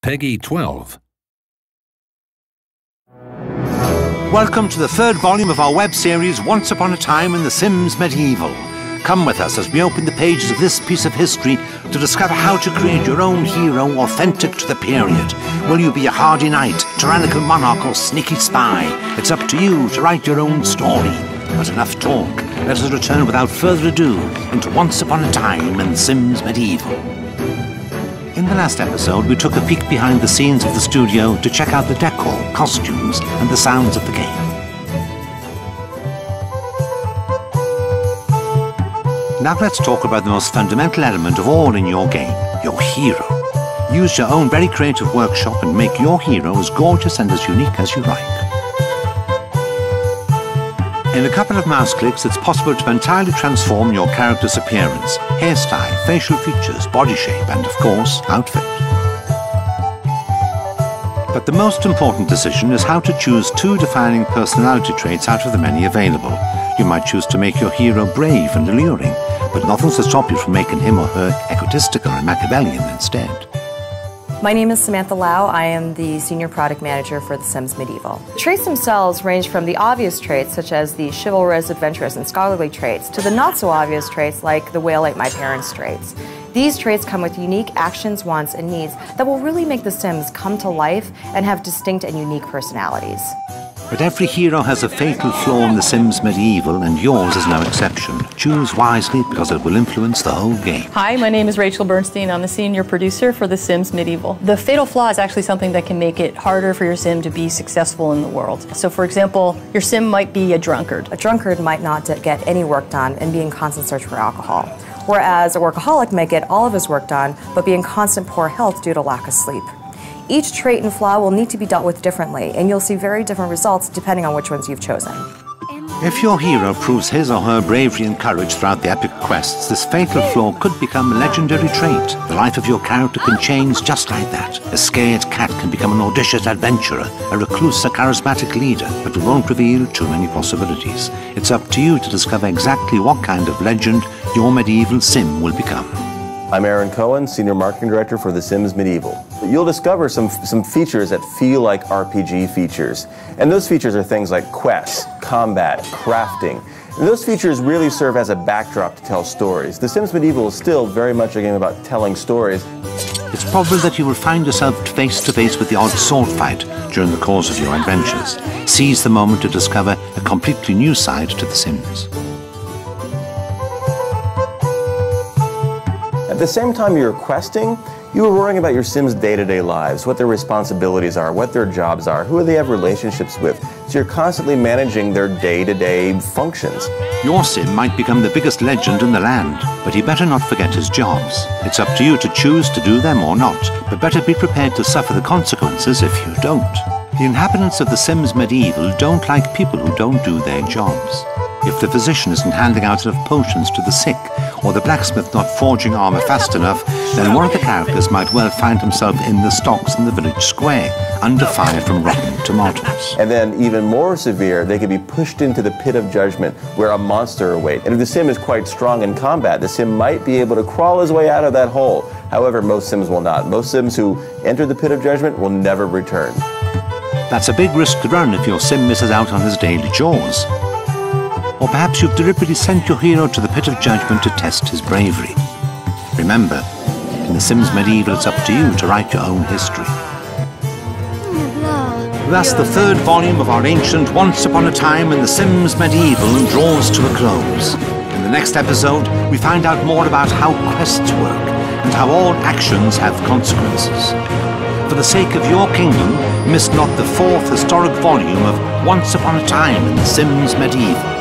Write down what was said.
Peggy 12. Welcome to the third volume of our web series, Once Upon a Time in the Sims Medieval. Come with us as we open the pages of this piece of history to discover how to create your own hero authentic to the period. Will you be a hardy knight, tyrannical monarch or sneaky spy? It's up to you to write your own story. But enough talk. Let us return without further ado into Once Upon a Time in the Sims Medieval. In the last episode, we took a peek behind the scenes of the studio to check out the decor, costumes, and the sounds of the game. Now let's talk about the most fundamental element of all in your game, your hero. Use your own very creative workshop and make your hero as gorgeous and as unique as you like. In a couple of mouse clicks, it's possible to entirely transform your character's appearance, hairstyle, facial features, body shape, and of course, outfit. But the most important decision is how to choose two defining personality traits out of the many available. You might choose to make your hero brave and alluring, but nothing's to stop you from making him or her egotistical and Machiavellian instead. My name is Samantha Lau. I am the Senior Product Manager for the Sims Medieval. The traits themselves range from the obvious traits, such as the chivalrous, adventurous, and scholarly traits, to the not-so-obvious traits like the whale ate my parents traits. These traits come with unique actions, wants, and needs that will really make the Sims come to life and have distinct and unique personalities. But every hero has a fatal flaw in the Sims Medieval, and yours is no exception. Choose wisely because it will influence the whole game. Hi, my name is Rachel Bernstein. I'm the senior producer for the Sims Medieval. The fatal flaw is actually something that can make it harder for your Sim to be successful in the world. So for example, your Sim might be a drunkard. A drunkard might not get any work done and be in constant search for alcohol, whereas a workaholic might get all of his work done but be in constant poor health due to lack of sleep. Each trait and flaw will need to be dealt with differently, and you'll see very different results depending on which ones you've chosen. If your hero proves his or her bravery and courage throughout the epic quests, this fatal flaw could become a legendary trait. The life of your character can change just like that. A scared cat can become an audacious adventurer, a recluse a charismatic leader, but we won't reveal too many possibilities. It's up to you to discover exactly what kind of legend your medieval Sim will become. I'm Aaron Cohen, Senior Marketing Director for The Sims Medieval. You'll discover some features that feel like RPG features. And those features are things like quests, combat, crafting. And those features really serve as a backdrop to tell stories. The Sims Medieval is still very much a game about telling stories. It's probable that you will find yourself face to face with the odd sword fight during the course of your adventures. Seize the moment to discover a completely new side to The Sims. At the same time you're questing, you are worrying about your Sims' day-to-day lives, what their responsibilities are, what their jobs are, who they have relationships with. So you're constantly managing their day-to-day functions. Your Sim might become the biggest legend in the land, but he better not forget his jobs. It's up to you to choose to do them or not, but better be prepared to suffer the consequences if you don't. The inhabitants of the Sims Medieval don't like people who don't do their jobs. If the physician isn't handing out enough potions to the sick, or the blacksmith not forging armor fast enough, then one of the characters might well find himself in the stocks in the village square, under fire from rotten tomatoes. And then even more severe, they could be pushed into the pit of judgment where a monster awaits. And if the Sim is quite strong in combat, the Sim might be able to crawl his way out of that hole. However, most Sims will not. Most Sims who enter the pit of judgment will never return. That's a big risk to run if your Sim misses out on his daily chores. Or perhaps you've deliberately sent your hero to the pit of judgment to test his bravery. Remember, in The Sims Medieval, it's up to you to write your own history. Thus, the third volume of our ancient Once Upon a Time in The Sims Medieval draws to a close. In the next episode, we find out more about how quests work and how all actions have consequences. For the sake of your kingdom, miss not the fourth historic volume of Once Upon a Time in The Sims Medieval.